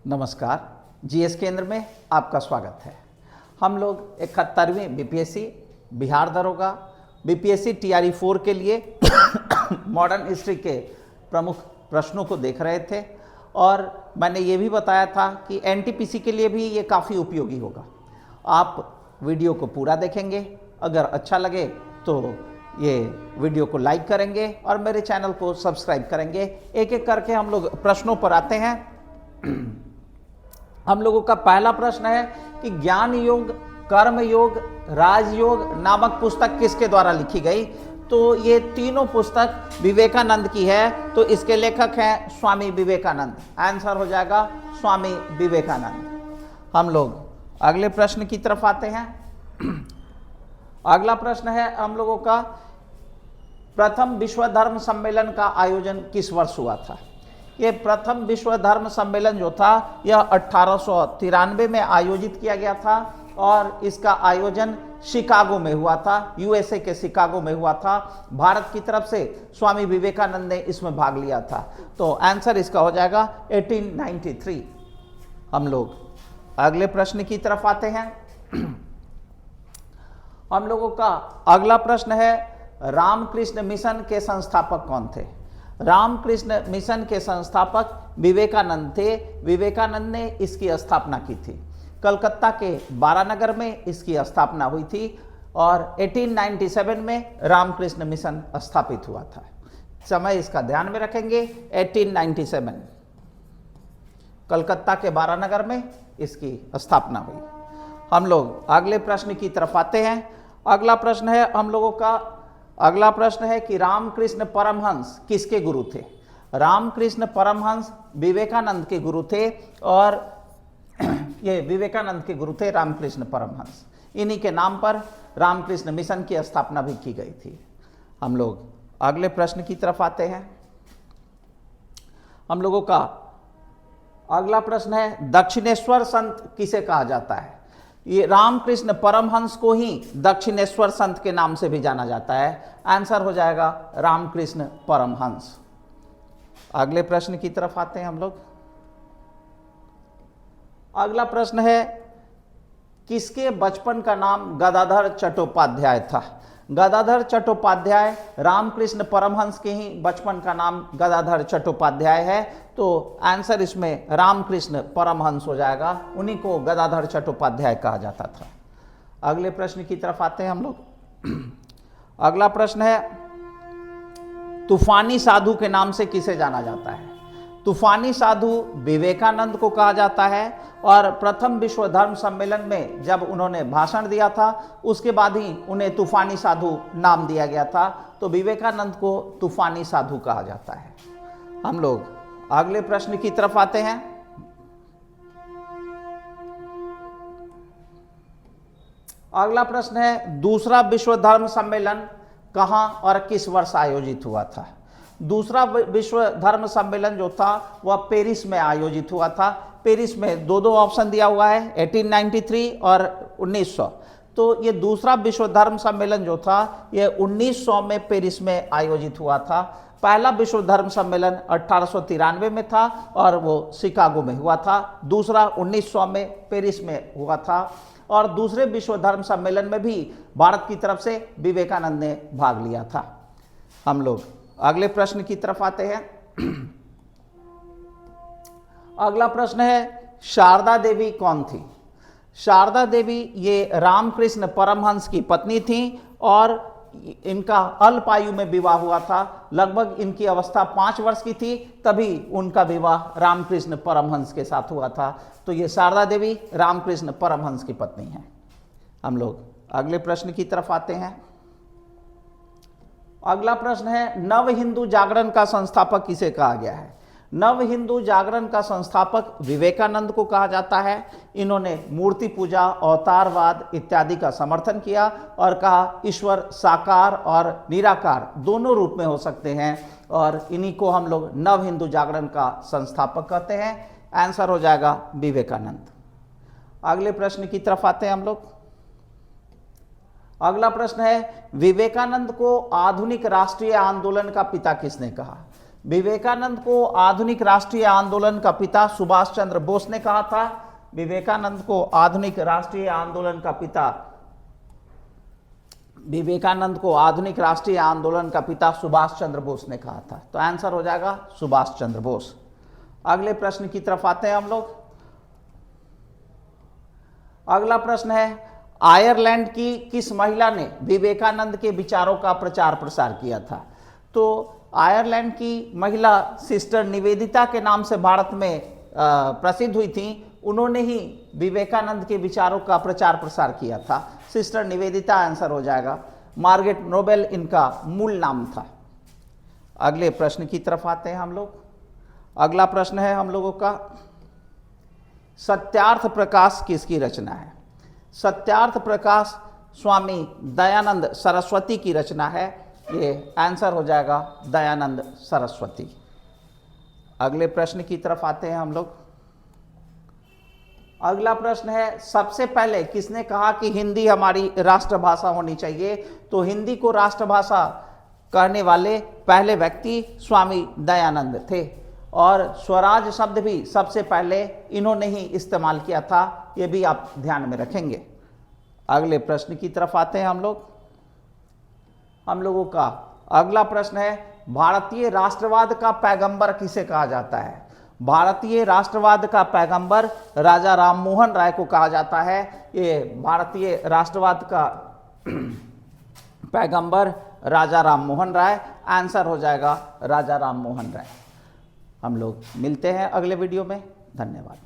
नमस्कार, जीएस केंद्र में आपका स्वागत है। हम लोग 71वीं बीपीएससी बिहार दरोगा बीपीएससी टीआरई 4 के लिए मॉडर्न हिस्ट्री के प्रमुख प्रश्नों को देख रहे थे और मैंने ये भी बताया था कि एनटीपीसी के लिए भी ये काफ़ी उपयोगी होगा। आप वीडियो को पूरा देखेंगे, अगर अच्छा लगे तो ये वीडियो को लाइक करेंगे और मेरे चैनल को सब्सक्राइब करेंगे। एक एक करके हम लोग प्रश्नों पर आते हैं। हम लोगों का पहला प्रश्न है कि ज्ञान योग, कर्म योग, राजयोग नामक पुस्तक किसके द्वारा लिखी गई? तो ये तीनों पुस्तक विवेकानंद की है, तो इसके लेखक हैं स्वामी विवेकानंद। आंसर हो जाएगा स्वामी विवेकानंद। हम लोग अगले प्रश्न की तरफ आते हैं। अगला प्रश्न है हम लोगों का, प्रथम विश्व धर्म सम्मेलन का आयोजन किस वर्ष हुआ था? ये प्रथम विश्व धर्म सम्मेलन जो था यह 1893 में आयोजित किया गया था और इसका आयोजन शिकागो में हुआ था, यूएसए के शिकागो में हुआ था। भारत की तरफ से स्वामी विवेकानंद ने इसमें भाग लिया था, तो आंसर इसका हो जाएगा 1893। हम लोग अगले प्रश्न की तरफ आते हैं। हम लोगों का अगला प्रश्न है, रामकृष्ण मिशन के संस्थापक कौन थे? रामकृष्ण मिशन के संस्थापक विवेकानंद थे। विवेकानंद ने इसकी स्थापना की थी। कलकत्ता के बारानगर में इसकी स्थापना हुई थी और 1897 में रामकृष्ण मिशन स्थापित हुआ था। समय इसका ध्यान में रखेंगे, 1897 कलकत्ता के बारानगर में इसकी स्थापना हुई। हम लोग अगले प्रश्न की तरफ आते हैं। अगला प्रश्न है हम लोगों का, अगला प्रश्न है कि रामकृष्ण परमहंस किसके गुरु थे? रामकृष्ण परमहंस विवेकानंद के गुरु थे और ये विवेकानंद के गुरु थे रामकृष्ण परमहंस। इन्हीं के नाम पर रामकृष्ण मिशन की स्थापना भी की गई थी। हम लोग अगले प्रश्न की तरफ आते हैं। हम लोगों का अगला प्रश्न है, दक्षिणेश्वर संत किसे कहा जाता है? ये रामकृष्ण परमहंस को ही दक्षिणेश्वर संत के नाम से भी जाना जाता है। आंसर हो जाएगा रामकृष्ण परमहंस। अगले प्रश्न की तरफ आते हैं हम लोग। अगला प्रश्न है, किसके बचपन का नाम गदाधर चट्टोपाध्याय था? गदाधर चट्टोपाध्याय रामकृष्ण परमहंस के ही बचपन का नाम गदाधर चट्टोपाध्याय है, तो आंसर इसमें रामकृष्ण परमहंस हो जाएगा। उन्हीं को गदाधर चट्टोपाध्याय कहा जाता था। अगले प्रश्न की तरफ आते हैं हम लोग। अगला प्रश्न है, तूफानी साधु के नाम से किसे जाना जाता है? तूफानी साधु विवेकानंद को कहा जाता है और प्रथम विश्व धर्म सम्मेलन में जब उन्होंने भाषण दिया था उसके बाद ही उन्हें तूफानी साधु नाम दिया गया था, तो विवेकानंद को तूफानी साधु कहा जाता है। हम लोग अगले प्रश्न की तरफ आते हैं। अगला प्रश्न है, दूसरा विश्व धर्म सम्मेलन कहां और किस वर्ष आयोजित हुआ था? दूसरा विश्व धर्म सम्मेलन जो था वह पेरिस में आयोजित हुआ था। पेरिस में दो ऑप्शन दिया हुआ है, 1893 और 1900। तो ये दूसरा विश्व धर्म सम्मेलन जो था ये 1900 में पेरिस में आयोजित हुआ था। पहला विश्व धर्म सम्मेलन 1893 में था और वो शिकागो में हुआ था। दूसरा 1900 में पेरिस में हुआ था और दूसरे विश्व धर्म सम्मेलन में भी भारत की तरफ से विवेकानंद ने भाग लिया था। हम लोग अगले प्रश्न की तरफ आते हैं। अगला प्रश्न है, शारदा देवी कौन थी? शारदा देवी ये रामकृष्ण परमहंस की पत्नी थी और इनका अल्प आयु में विवाह हुआ था। लगभग इनकी अवस्था 5 वर्ष की थी तभी उनका विवाह रामकृष्ण परमहंस के साथ हुआ था। तो ये शारदा देवी रामकृष्ण परमहंस की पत्नी है। हम लोग अगले प्रश्न की तरफ आते हैं। अगला प्रश्न है, नव हिंदू जागरण का संस्थापक किसे कहा गया है? नव हिंदू जागरण का संस्थापक विवेकानंद को कहा जाता है। इन्होंने मूर्ति पूजा, अवतारवाद इत्यादि का समर्थन किया और कहा ईश्वर साकार और निराकार दोनों रूप में हो सकते हैं और इन्हीं को हम लोग नव हिंदू जागरण का संस्थापक कहते हैं। आंसर हो जाएगा विवेकानंद। अगले प्रश्न की तरफ आते हैं हम लोग। अगला प्रश्न है, विवेकानंद को आधुनिक राष्ट्रीय आंदोलन का पिता किसने कहा? विवेकानंद को आधुनिक राष्ट्रीय आंदोलन का पिता सुभाष चंद्र बोस ने कहा था। विवेकानंद को आधुनिक राष्ट्रीय आंदोलन का पिता सुभाष चंद्र बोस ने कहा था। तो आंसर हो जाएगा सुभाष चंद्र बोस। अगले प्रश्न की तरफ आते हैं हम लोग। अगला प्रश्न है, आयरलैंड की किस महिला ने विवेकानंद के विचारों का प्रचार प्रसार किया था? तो आयरलैंड की महिला सिस्टर निवेदिता के नाम से भारत में प्रसिद्ध हुई थी। उन्होंने ही विवेकानंद के विचारों का प्रचार प्रसार किया था। सिस्टर निवेदिता आंसर हो जाएगा। मार्गरेट नोबेल इनका मूल नाम था। अगले प्रश्न की तरफ आते हैं हम लोग। अगला प्रश्न है हम लोगों का, सत्यार्थ प्रकाश किसकी रचना है? सत्यार्थ प्रकाश स्वामी दयानंद सरस्वती की रचना है। ये आंसर हो जाएगा दयानंद सरस्वती। अगले प्रश्न की तरफ आते हैं हम लोग। अगला प्रश्न है, सबसे पहले किसने कहा कि हिंदी हमारी राष्ट्रभाषा होनी चाहिए? तो हिंदी को राष्ट्रभाषा कहने वाले पहले व्यक्ति स्वामी दयानंद थे और स्वराज शब्द भी सबसे पहले इन्होंने ही इस्तेमाल किया था। ये भी आप ध्यान में रखेंगे। अगले प्रश्न की तरफ आते हैं हम लोगों का अगला प्रश्न है, भारतीय राष्ट्रवाद का पैगंबर किसे कहा जाता है? भारतीय राष्ट्रवाद का पैगंबर राजा राममोहन राय को कहा जाता है। ये भारतीय राष्ट्रवाद का पैगंबर राजा राममोहन राय। आंसर हो जाएगा राजा राममोहन राय। हम लोग मिलते हैं अगले वीडियो में। धन्यवाद।